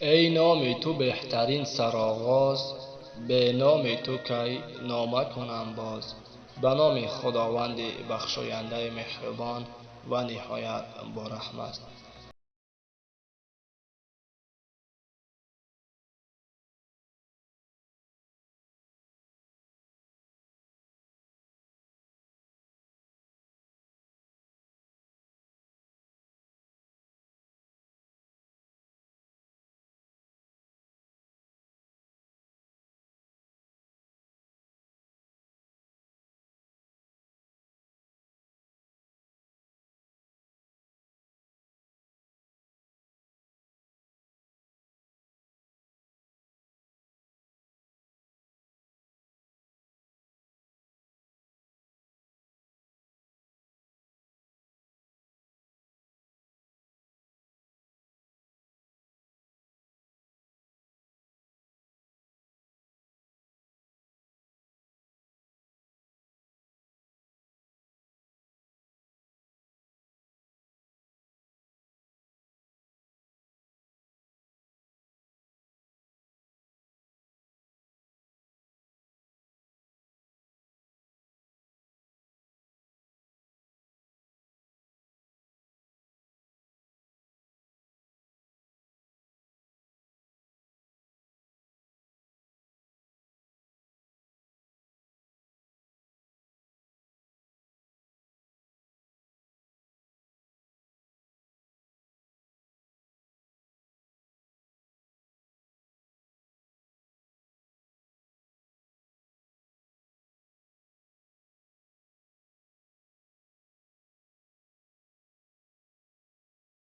ای نام تو بهترین سرآغاز، به نام تو کی نامه کنم باز. به نام خداوند بخشاینده مهربان و نهایت با رحمت.